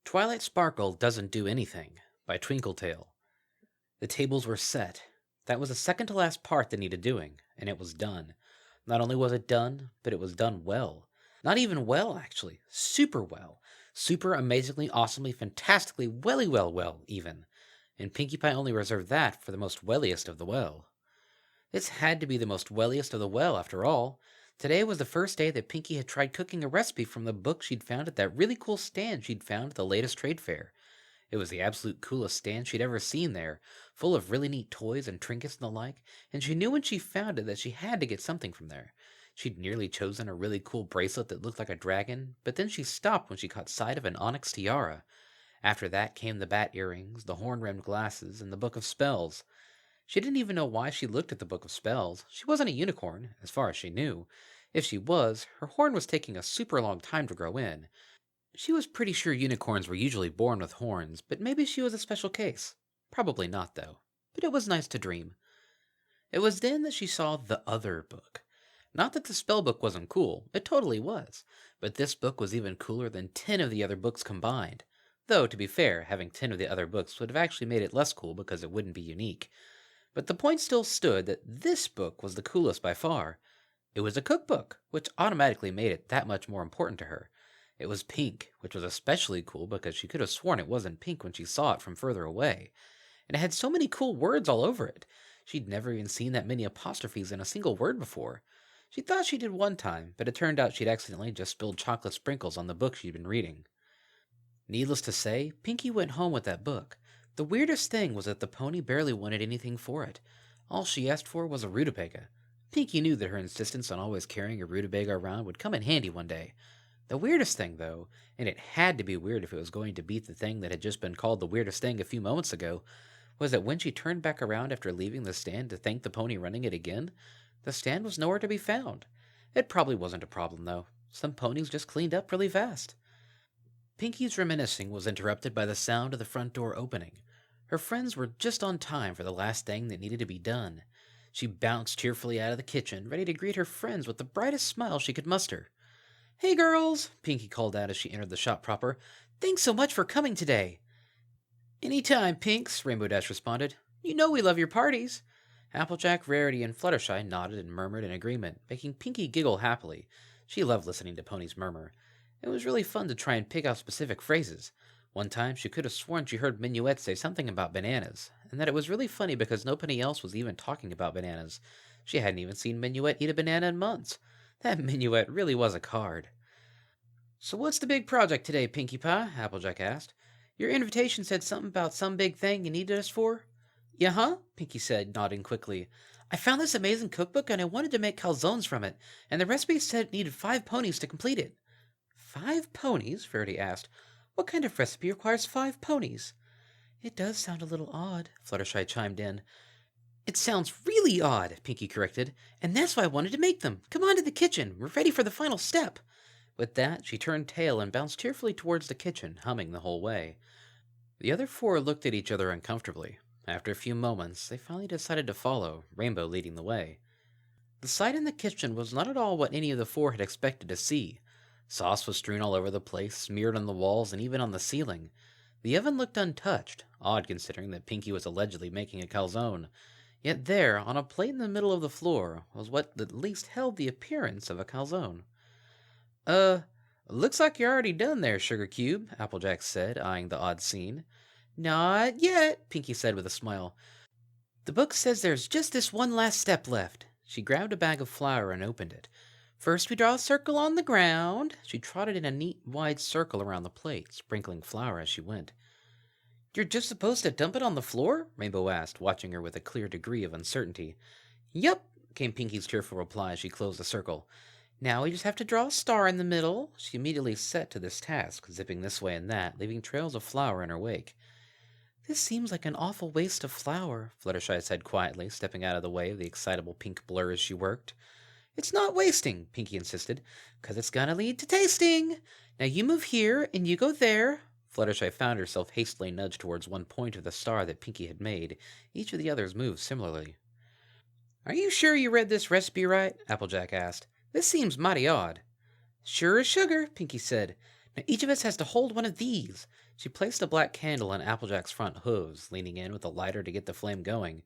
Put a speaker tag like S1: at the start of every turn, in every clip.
S1: Twilight Sparkle Doesn't Do Anything by Twinkletail. The tables were set. That was the second to last part that needed doing, and it was done. Not only was it done, but it was done well. Not even well, actually. Super well. Super amazingly, awesomely, fantastically, well, even. And Pinkie Pie only reserved that for the most welliest of the well. This had to be the most welliest of the well, after all. Today was the first day that Pinkie had tried cooking a recipe from the book she'd found at that really cool stand she'd found at the latest trade fair. It was the absolute coolest stand she'd ever seen there, full of really neat toys and trinkets and the like, and she knew when she found it that she had to get something from there. She'd nearly chosen a really cool bracelet that looked like a dragon, but then she stopped when she caught sight of an onyx tiara. After that came the bat earrings, the horn-rimmed glasses, and the book of spells. She didn't even know why she looked at the book of spells. She wasn't a unicorn, as far as she knew. If she was, her horn was taking a super long time to grow in. She was pretty sure unicorns were usually born with horns, but maybe she was a special case. Probably not, though. But it was nice to dream. It was then that she saw the other book. Not that the spell book wasn't cool, it totally was. But this book was even cooler than 10 of the other books combined. Though, to be fair, having 10 of the other books would have actually made it less cool because it wouldn't be unique. But the point still stood that this book was the coolest by far. It was a cookbook, which automatically made it that much more important to her. It was pink, which was especially cool because she could have sworn it wasn't pink when she saw it from further away. And it had so many cool words all over it. She'd never even seen that many apostrophes in a single word before. She thought she did one time, but it turned out she'd accidentally just spilled chocolate sprinkles on the book she'd been reading. Needless to say, Pinkie went home with that book. The weirdest thing was that the pony barely wanted anything for it. All she asked for was a rutabaga. Pinkie knew that her insistence on always carrying a rutabaga around would come in handy one day. The weirdest thing, though, and it had to be weird if it was going to beat the thing that had just been called the weirdest thing a few moments ago, was that when she turned back around after leaving the stand to thank the pony running it again, the stand was nowhere to be found. It probably wasn't a problem, though. Some ponies just cleaned up really fast. Pinkie's reminiscing was interrupted by the sound of the front door opening. Her friends were just on time for the last thing that needed to be done. She bounced cheerfully out of the kitchen, ready to greet her friends with the brightest smile she could muster. "Hey, girls!" Pinkie called out as she entered the shop proper. "Thanks so much for coming today." "Any time, Pinks," Rainbow Dash responded. "You know we love your parties." Applejack, Rarity, and Fluttershy nodded and murmured in agreement, making Pinkie giggle happily. She loved listening to ponies murmur. It was really fun to try and pick out specific phrases. One time she could have sworn she heard Minuet say something about bananas, and that it was really funny because nobody else was even talking about bananas. She hadn't even seen Minuet eat a banana in months. That Minuet really was a card. "So what's the big project today, Pinkie Pie?" Applejack asked. "Your invitation said something about some big thing you needed us for?" "Yeah-huh," Pinkie said, nodding quickly. "I found this amazing cookbook and I wanted to make calzones from it, and the recipe said it needed 5 ponies to complete it." "5 ponies?" Verity asked. "What kind of recipe requires 5 ponies?" "It does sound a little odd," Fluttershy chimed in. "It sounds really odd," Pinkie corrected, "and that's why I wanted to make them. Come on to the kitchen. We're ready for the final step." With that, she turned tail and bounced cheerfully towards the kitchen, humming the whole way. The other 4 looked at each other uncomfortably. After a few moments, they finally decided to follow, Rainbow leading the way. The sight in the kitchen was not at all what any of the 4 had expected to see. Sauce was strewn all over the place, smeared on the walls and even on the ceiling. The oven looked untouched, odd considering that Pinkie was allegedly making a calzone. Yet there, on a plate in the middle of the floor, was what at least held the appearance of a calzone. Looks like you're already done there, Sugar Cube," Applejack said, eyeing the odd scene. "Not yet," Pinkie said with a smile. "The book says there's just this one last step left." She grabbed a bag of flour and opened it. "First we draw a circle on the ground." She trotted in a neat, wide circle around the plate, sprinkling flour as she went. "You're just supposed to dump it on the floor?" Rainbow asked, watching her with a clear degree of uncertainty. "Yup," came Pinkie's cheerful reply as she closed the circle. "Now we just have to draw a star in the middle." She immediately set to this task, zipping this way and that, leaving trails of flour in her wake. "This seems like an awful waste of flour," Fluttershy said quietly, stepping out of the way of the excitable pink blur as she worked. "It's not wasting," Pinkie insisted, "'cause it's gonna lead to tasting. Now you move here, and you go there." Fluttershy found herself hastily nudged towards one point of the star that Pinkie had made. Each of the others moved similarly. "Are you sure you read this recipe right?" Applejack asked. "This seems mighty odd." "Sure as sugar," Pinkie said. Now each of us has to hold one of these. She placed a black candle on Applejack's front hooves, leaning in with a lighter to get the flame going.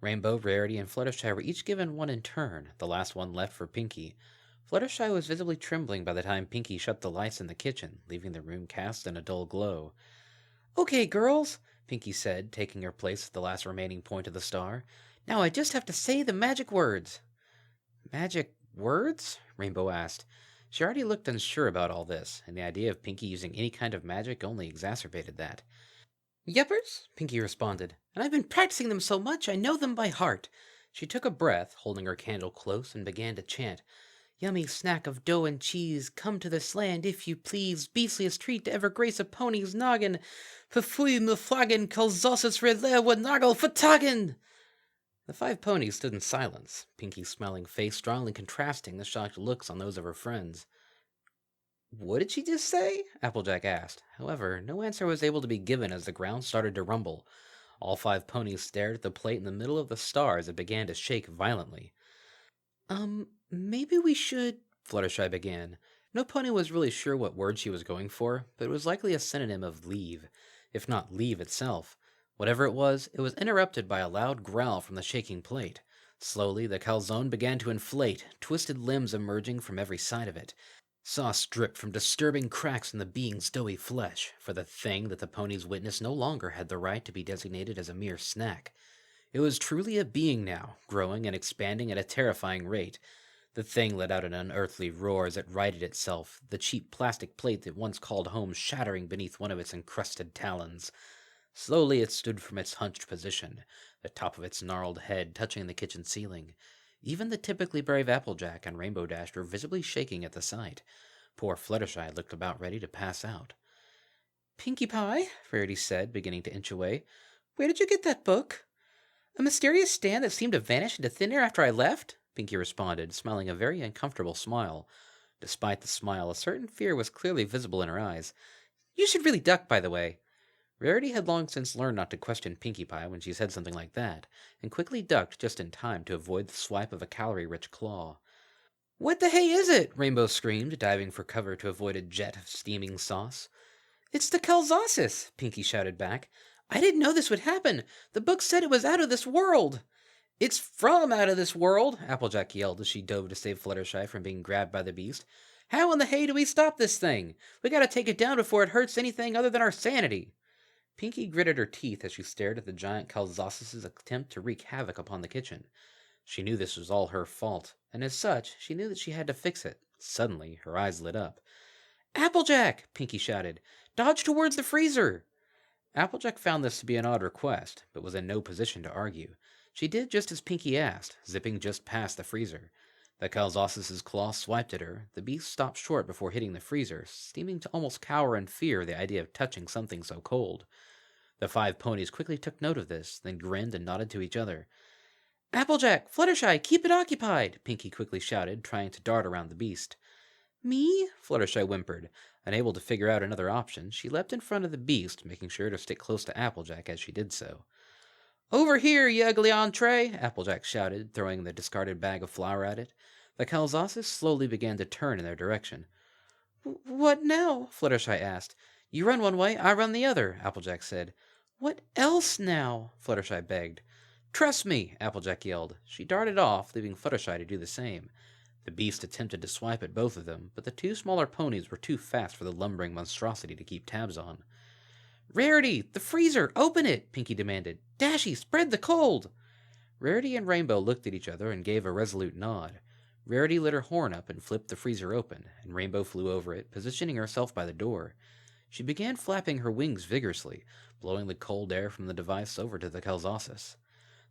S1: Rainbow, Rarity, and Fluttershy were each given one in turn, the last one left for Pinkie. Fluttershy was visibly trembling by the time Pinkie shut the lights in the kitchen, leaving the room cast in a dull glow. "Okay, girls," Pinkie said, taking her place at the last remaining point of the star. "Now I just have to say the magic words." "Magic words?" Rainbow asked. She already looked unsure about all this, and the idea of Pinkie using any kind of magic only exacerbated that. "Yuppers," Pinkie responded, "and I've been practicing them so much I know them by heart." She took a breath, holding her candle close, and began to chant. "Yummy snack of dough and cheese, come to this land if you please. Beastliest treat to ever grace a pony's noggin. Pafui muflagen, kalzosis relay wanagel fatagen." The 5 ponies stood in silence, Pinkie's smiling face strongly contrasting the shocked looks on those of her friends. "What did she just say?" Applejack asked. However, no answer was able to be given as the ground started to rumble. All 5 ponies stared at the plate in the middle of the star as it began to shake violently. Maybe we should," Fluttershy began. No pony was really sure what word she was going for, but it was likely a synonym of leave, if not leave itself. Whatever it was interrupted by a loud growl from the shaking plate. Slowly, the calzone began to inflate, twisted limbs emerging from every side of it. Sauce dripped from disturbing cracks in the being's doughy flesh, for the thing that the ponies witnessed no longer had the right to be designated as a mere snack. It was truly a being now, growing and expanding at a terrifying rate. The thing let out an unearthly roar as it righted itself, the cheap plastic plate that once called home shattering beneath one of its encrusted talons. Slowly it stood from its hunched position, the top of its gnarled head touching the kitchen ceiling. Even the typically brave Applejack and Rainbow Dash were visibly shaking at the sight. Poor Fluttershy looked about ready to pass out. "Pinkie Pie," Rarity said, beginning to inch away, "where did you get that book?" "A mysterious stand that seemed to vanish into thin air after I left," Pinkie responded, smiling a very uncomfortable smile. Despite the smile, a certain fear was clearly visible in her eyes. "You should really duck, by the way." Rarity had long since learned not to question Pinkie Pie when she said something like that, and quickly ducked just in time to avoid the swipe of a calorie-rich claw. "What the hey is it?" Rainbow screamed, diving for cover to avoid a jet of steaming sauce. "It's the Calzosis," Pinkie shouted back. "I didn't know this would happen. The book said it was out of this world." "It's from out of this world," Applejack yelled as she dove to save Fluttershy from being grabbed by the beast. "How in the hay do we stop this thing? We gotta take it down before it hurts anything other than our sanity." Pinkie gritted her teeth as she stared at the giant Calzosis's attempt to wreak havoc upon the kitchen. She knew this was all her fault, and as such, she knew that she had to fix it. Suddenly, her eyes lit up. "Applejack!" Pinkie shouted. "Dodge towards the freezer!" Applejack found this to be an odd request, but was in no position to argue. She did just as Pinkie asked, zipping just past the freezer. The Calzosis's claw swiped at her. The beast stopped short before hitting the freezer, seeming to almost cower in fear at the idea of touching something so cold. The 5 ponies quickly took note of this, then grinned and nodded to each other. "Applejack, Fluttershy, keep it occupied!" Pinkie quickly shouted, trying to dart around the beast. "Me?" Fluttershy whimpered. Unable to figure out another option, she leapt in front of the beast, making sure to stick close to Applejack as she did so. "Over here, you ugly entree!" Applejack shouted, throwing the discarded bag of flour at it. The Calzosis slowly began to turn in their direction. "What now?" Fluttershy asked. "You run one way, I run the other," Applejack said. "What else now?" Fluttershy begged. "Trust me!" Applejack yelled. She darted off, leaving Fluttershy to do the same. The beast attempted to swipe at both of them, but the 2 smaller ponies were too fast for the lumbering monstrosity to keep tabs on. "Rarity, the freezer, open it!" Pinkie demanded. "Dashy, spread the cold!" Rarity and Rainbow looked at each other and gave a resolute nod. Rarity lit her horn up and flipped the freezer open, and Rainbow flew over it, positioning herself by the door. She began flapping her wings vigorously, blowing the cold air from the device over to the Calzosis.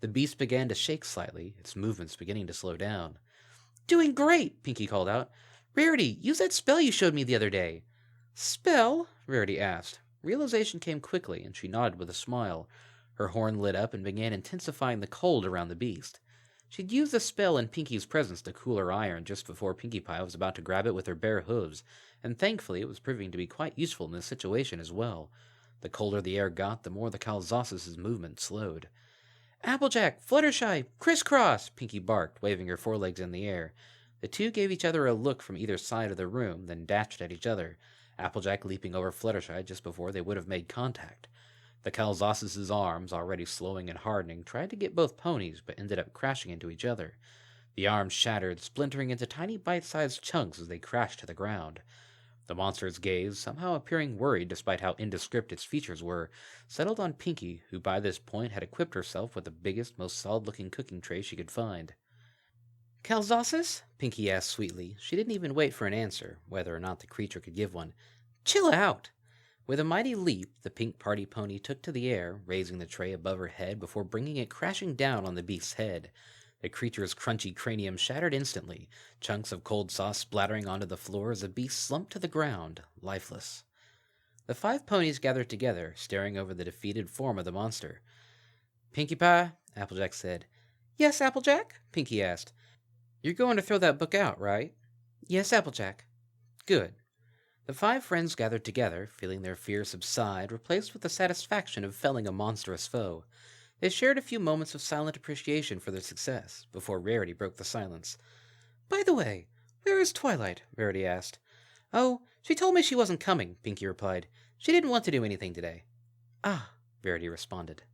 S1: The beast began to shake slightly, its movements beginning to slow down. "Doing great!" Pinkie called out. "Rarity, use that spell you showed me the other day." "Spell?" Rarity asked. Realization came quickly, and she nodded with a smile. Her horn lit up and began intensifying the cold around the beast. She'd used the spell in Pinkie's presence to cool her iron just before Pinkie Pie was about to grab it with her bare hooves, and thankfully it was proving to be quite useful in this situation as well. The colder the air got, the more the Calzosis's movement slowed. "Applejack, Fluttershy, crisscross!" Pinkie barked, waving her forelegs in the air. The 2 gave each other a look from either side of the room, then dashed at each other. Applejack leaping over Fluttershy just before they would have made contact. The Calzassus' arms, already slowing and hardening, tried to get both ponies, but ended up crashing into each other. The arms shattered, splintering into tiny bite-sized chunks as they crashed to the ground. The monster's gaze, somehow appearing worried despite how indescript its features were, settled on Pinkie, who by this point had equipped herself with the biggest, most solid-looking cooking tray she could find. "Calzassus?" Pinkie asked sweetly. She didn't even wait for an answer, whether or not the creature could give one. "Chill out!" With a mighty leap, the pink party pony took to the air, raising the tray above her head before bringing it crashing down on the beast's head. The creature's crunchy cranium shattered instantly, chunks of cold sauce splattering onto the floor as the beast slumped to the ground, lifeless. The 5 ponies gathered together, staring over the defeated form of the monster. "Pinkie Pie?" Applejack said. "Yes, Applejack?" Pinkie asked. "You're going to throw that book out, right?" "Yes, Applejack." "Good." The 5 friends gathered together, feeling their fear subside, replaced with the satisfaction of felling a monstrous foe. They shared a few moments of silent appreciation for their success, before Rarity broke the silence. "By the way, where is Twilight?" Rarity asked. "Oh, she told me she wasn't coming," Pinkie replied. "She didn't want to do anything today." "Ah," Rarity responded.